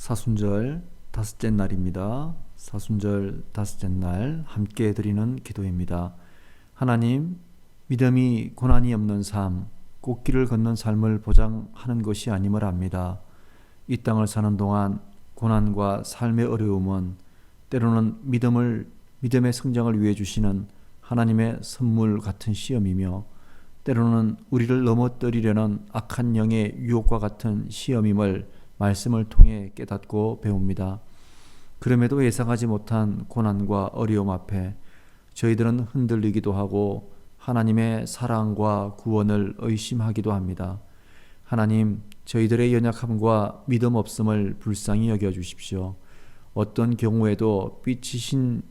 사순절 다섯째 날입니다. 사순절 다섯째 날 함께 드리는 기도입니다. 하나님, 믿음이 고난이 없는 삶, 꽃길을 걷는 삶을 보장하는 것이 아님을 압니다. 이 땅을 사는 동안 고난과 삶의 어려움은 때로는 믿음의 성장을 위해 주시는 하나님의 선물 같은 시험이며, 때로는 우리를 넘어뜨리려는 악한 영의 유혹과 같은 시험임을 말씀을 통해 깨닫고 배웁니다. 그럼에도 예상하지 못한 고난과 어려움 앞에 저희들은 흔들리기도 하고 하나님의 사랑과 구원을 의심하기도 합니다. 하나님, 저희들의 연약함과 믿음 없음을 불쌍히 여겨 주십시오. 어떤 경우에도 빛이신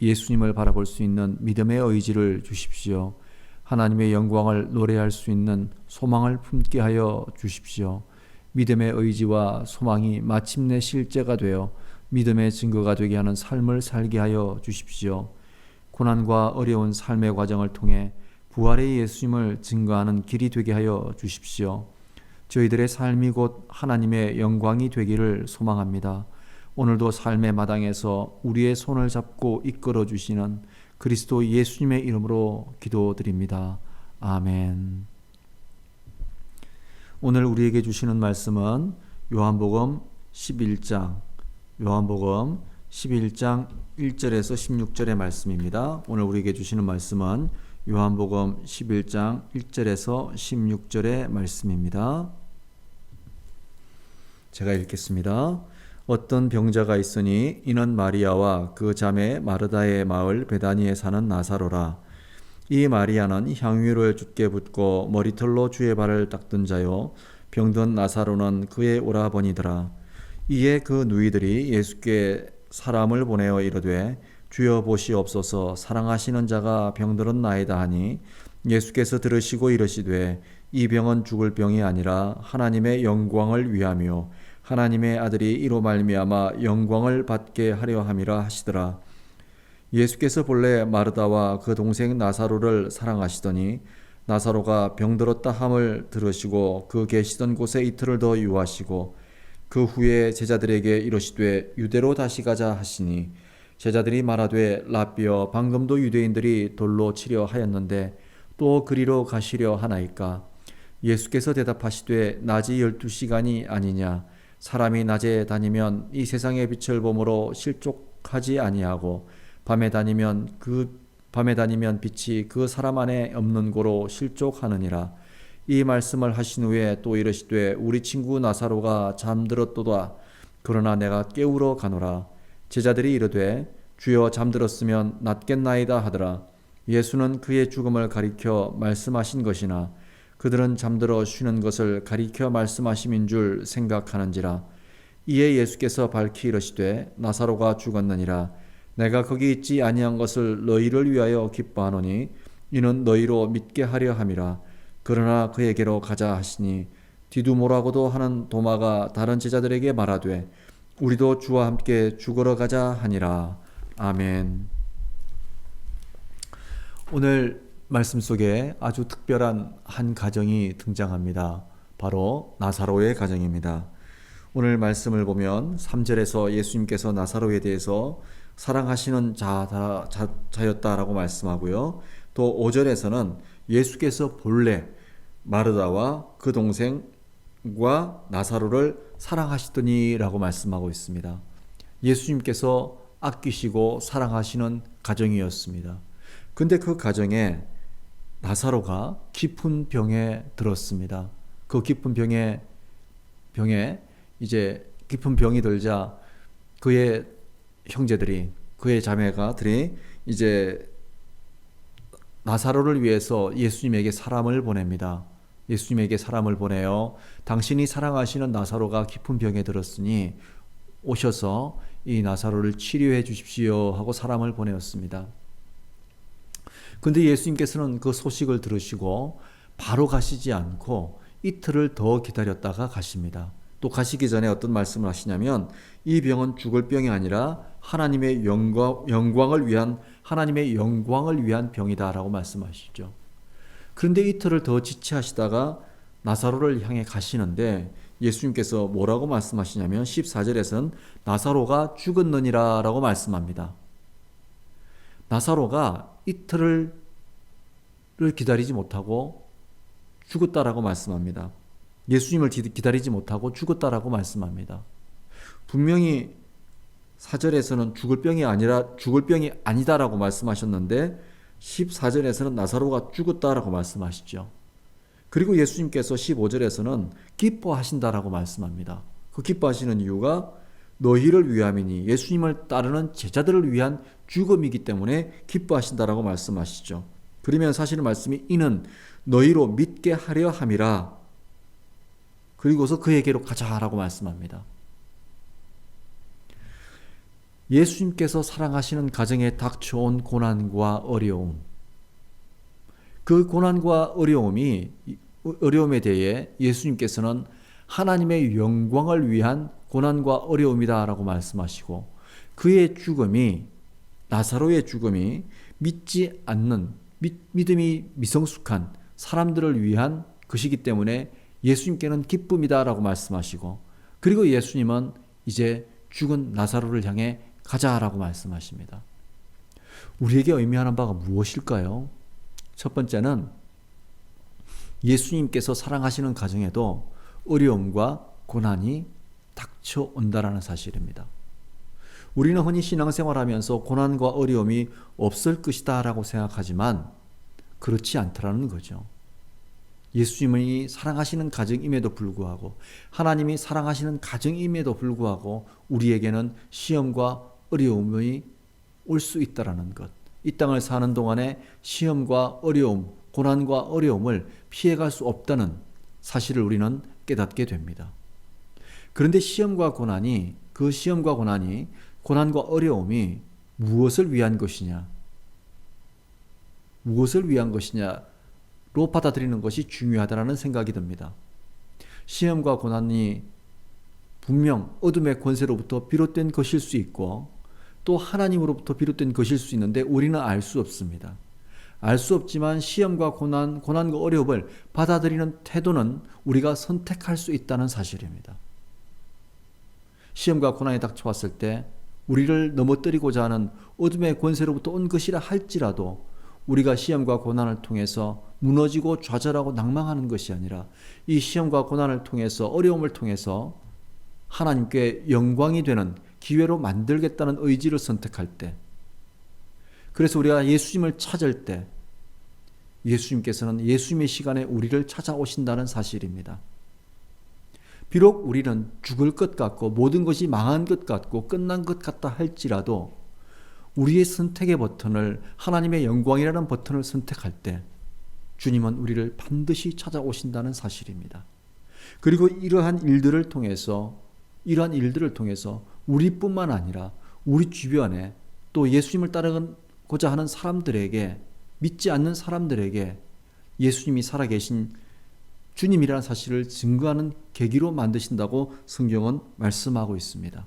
예수님을 바라볼 수 있는 믿음의 의지를 주십시오. 하나님의 영광을 노래할 수 있는 소망을 품게 하여 주십시오. 믿음의 의지와 소망이 마침내 실제가 되어 믿음의 증거가 되게 하는 삶을 살게 하여 주십시오. 고난과 어려운 삶의 과정을 통해 부활의 예수님을 증거하는 길이 되게 하여 주십시오. 저희들의 삶이 곧 하나님의 영광이 되기를 소망합니다. 오늘도 삶의 마당에서 우리의 손을 잡고 이끌어 주시는 그리스도 예수님의 이름으로 기도드립니다. 아멘. 오늘 우리에게 주시는 말씀은 요한복음 11장 1절에서 16절의 말씀입니다. 오늘 우리에게 주시는 말씀은 요한복음 11장 1절에서 16절의 말씀입니다. 제가 읽겠습니다. 어떤 병자가 있으니 이는 마리아와 그 자매 마르다의 마을 베다니에 사는 나사로라. 이 마리아는 향유를 주께 붓고 머리털로 주의 발을 닦던 자요, 병든 나사로는 그의 오라버니더라. 이에 그 누이들이 예수께 사람을 보내어 이르되 주여 보시옵소서, 사랑하시는 자가 병들었나이다 하니, 예수께서 들으시고 이르시되 이 병은 죽을 병이 아니라 하나님의 영광을 위하며 하나님의 아들이 이로 말미암아 영광을 받게 하려 함이라 하시더라. 예수께서 본래 마르다와 그 동생 나사로를 사랑하시더니 나사로가 병들었다 함을 들으시고 그 계시던 곳에 이틀을 더 유하시고 그 후에 제자들에게 이르시되 유대로 다시 가자 하시니, 제자들이 말하되 라삐여, 방금도 유대인들이 돌로 치려 하였는데 또 그리로 가시려 하나이까? 예수께서 대답하시되 낮이 12시간이 아니냐? 사람이 낮에 다니면 이 세상의 빛을 보므로 실족하지 아니하고 밤에 다니면 빛이 그 사람 안에 없는 고로 실족하느니라. 이 말씀을 하신 후에 또 이르시되 우리 친구 나사로가 잠들었도다. 그러나 내가 깨우러 가노라. 제자들이 이르되 주여, 잠들었으면 낫겠나이다 하더라. 예수는 그의 죽음을 가리켜 말씀하신 것이나 그들은 잠들어 쉬는 것을 가리켜 말씀하심인 줄 생각하는지라. 이에 예수께서 밝히 이르시되 나사로가 죽었느니라. 내가 거기 있지 아니한 것을 너희를 위하여 기뻐하노니 이는 너희로 믿게 하려 함이라. 그러나 그에게로 가자 하시니, 디두모라고도 하는 도마가 다른 제자들에게 말하되 우리도 주와 함께 죽으러 가자 하니라. 아멘. 오늘 말씀 속에 아주 특별한 한 가정이 등장합니다. 바로 나사로의 가정입니다. 오늘 말씀을 보면 3절에서 예수님께서 나사로에 대해서 사랑하시는 자였다라고 말씀하고요. 또 5절에서는 예수께서 본래 마르다와 그 동생과 나사로를 사랑하시더니라고 말씀하고 있습니다. 예수님께서 아끼시고 사랑하시는 가정이었습니다. 근데 그 가정에 나사로가 깊은 병에 들었습니다. 그 깊은 병에 이제 깊은 병이 들자 그의 형제들이, 그의 자매가들이 이제 나사로를 위해서 예수님에게 사람을 보냅니다. 예수님에게 사람을 보내어 당신이 사랑하시는 나사로가 깊은 병에 들었으니 오셔서 이 나사로를 치료해 주십시오 하고 사람을 보내었습니다. 근데 예수님께서는 그 소식을 들으시고 바로 가시지 않고 이틀을 더 기다렸다가 가십니다. 또 가시기 전에 어떤 말씀을 하시냐면 이 병은 죽을 병이 아니라 하나님의 영광을 위한 병이다라고 말씀하시죠. 그런데 이틀을 더 지체하시다가 나사로를 향해 가시는데 예수님께서 뭐라고 말씀하시냐면 14절에서는 나사로가 죽었느니라 라고 말씀합니다. 나사로가 이틀을 기다리지 못하고 죽었다라고 말씀합니다. 예수님을 기다리지 못하고 죽었다라고 말씀합니다. 분명히 4절에서는 죽을 병이 아니다라고 말씀하셨는데 14절에서는 나사로가 죽었다라고 말씀하시죠. 그리고 예수님께서 15절에서는 기뻐하신다라고 말씀합니다. 그 기뻐하시는 이유가 너희를 위함이니, 예수님을 따르는 제자들을 위한 죽음이기 때문에 기뻐하신다라고 말씀하시죠. 그러면 사실 말씀이 이는 너희로 믿게 하려 함이라. 그리고서 그에게로 가자라고 말씀합니다. 예수님께서 사랑하시는 가정에 닥쳐온 고난과 어려움, 그 고난과 어려움에 대해 예수님께서는 하나님의 영광을 위한 고난과 어려움이다라고 말씀하시고, 그의 죽음이, 나사로의 죽음이 믿지 않는, 믿음이 미성숙한 사람들을 위한 것이기 때문에 예수님께는 기쁨이다라고 말씀하시고, 그리고 예수님은 이제 죽은 나사로를 향해 가자라고 말씀하십니다. 우리에게 의미하는 바가 무엇일까요? 첫 번째는 예수님께서 사랑하시는 가정에도 어려움과 고난이 닥쳐온다라는 사실입니다. 우리는 흔히 신앙생활하면서 고난과 어려움이 없을 것이다 라고 생각하지만 그렇지 않다라는 거죠. 예수님이 사랑하시는 가정임에도 불구하고, 하나님이 사랑하시는 가정임에도 불구하고 우리에게는 시험과 어려움이 올 수 있다라는 것. 이 땅을 사는 동안에 시험과 어려움, 고난과 어려움을 피해갈 수 없다는 사실을 우리는 깨닫게 됩니다. 그런데 고난과 어려움이 무엇을 위한 것이냐? 무엇을 위한 것이냐로 받아들이는 것이 중요하다는 생각이 듭니다. 시험과 고난이 분명 어둠의 권세로부터 비롯된 것일 수 있고, 또 하나님으로부터 비롯된 것일 수 있는데 우리는 알 수 없습니다. 알 수 없지만 시험과 고난과 어려움을 받아들이는 태도는 우리가 선택할 수 있다는 사실입니다. 시험과 고난이 닥쳐왔을 때 우리를 넘어뜨리고자 하는 어둠의 권세로부터 온 것이라 할지라도 우리가 시험과 고난을 통해서 무너지고 좌절하고 낭망하는 것이 아니라 이 시험과 고난을 통해서, 어려움을 통해서 하나님께 영광이 되는 기회로 만들겠다는 의지를 선택할 때, 그래서 우리가 예수님을 찾을 때 예수님께서는 예수님의 시간에 우리를 찾아오신다는 사실입니다. 비록 우리는 죽을 것 같고 모든 것이 망한 것 같고 끝난 것 같다 할지라도 우리의 선택의 버튼을, 하나님의 영광이라는 버튼을 선택할 때 주님은 우리를 반드시 찾아오신다는 사실입니다. 그리고 이러한 일들을 통해서 우리뿐만 아니라 우리 주변에 또 예수님을 따르고자 하는 사람들에게, 믿지 않는 사람들에게 예수님이 살아계신 주님이라는 사실을 증거하는 계기로 만드신다고 성경은 말씀하고 있습니다.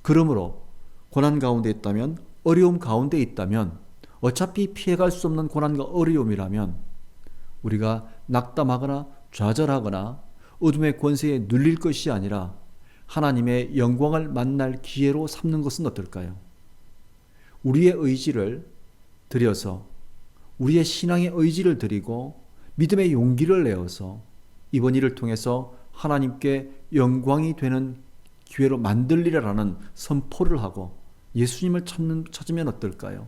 그러므로 고난 가운데 있다면, 어려움 가운데 있다면, 어차피 피해갈 수 없는 고난과 어려움이라면 우리가 낙담하거나 좌절하거나 어둠의 권세에 눌릴 것이 아니라 하나님의 영광을 만날 기회로 삼는 것은 어떨까요? 우리의 의지를 들여서, 우리의 신앙의 의지를 드리고 믿음의 용기를 내어서 이번 일을 통해서 하나님께 영광이 되는 기회로 만들리라라는 선포를 하고 예수님을 찾으면 어떨까요?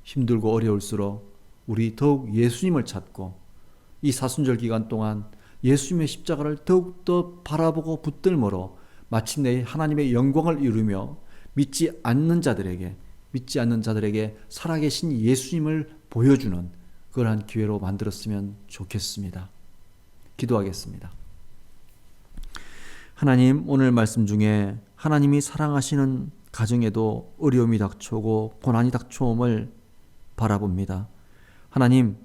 힘들고 어려울수록 우리 더욱 예수님을 찾고 이 사순절 기간 동안 예수님의 십자가를 더욱더 바라보고 붙들므로 마침내 하나님의 영광을 이루며 믿지 않는 자들에게 살아계신 예수님을 보여주는 그러한 기회로 만들었으면 좋겠습니다. 기도하겠습니다. 하나님, 오늘 말씀 중에 하나님이 사랑하시는 가정에도 어려움이 닥쳐오고 고난이 닥쳐옴을 바라봅니다. 하나님,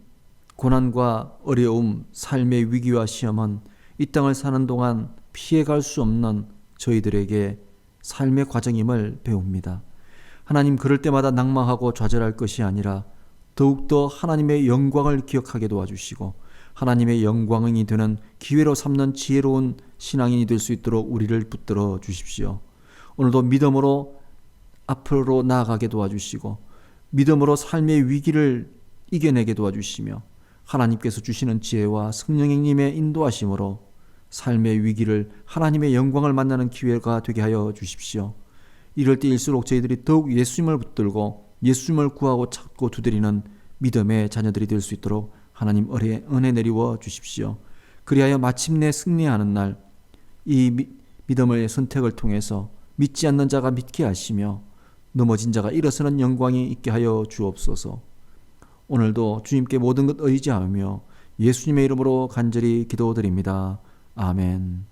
고난과 어려움, 삶의 위기와 시험은 이 땅을 사는 동안 피해갈 수 없는 저희들에게 삶의 과정임을 배웁니다. 하나님, 그럴 때마다 낭망하고 좌절할 것이 아니라 더욱더 하나님의 영광을 기억하게 도와주시고 하나님의 영광이 되는 기회로 삼는 지혜로운 신앙인이 될 수 있도록 우리를 붙들어 주십시오. 오늘도 믿음으로 앞으로 나아가게 도와주시고 믿음으로 삶의 위기를 이겨내게 도와주시며 하나님께서 주시는 지혜와 성령님의 인도하심으로 삶의 위기를 하나님의 영광을 만나는 기회가 되게 하여 주십시오. 이럴 때일수록 저희들이 더욱 예수님을 붙들고 예수님을 구하고 찾고 두드리는 믿음의 자녀들이 될 수 있도록 하나님 은혜 내리워 주십시오. 그리하여 마침내 승리하는 날 이 믿음의 선택을 통해서 믿지 않는 자가 믿게 하시며 넘어진 자가 일어서는 영광이 있게 하여 주옵소서. 오늘도 주님께 모든 것 의지하며 예수님의 이름으로 간절히 기도드립니다. 아멘.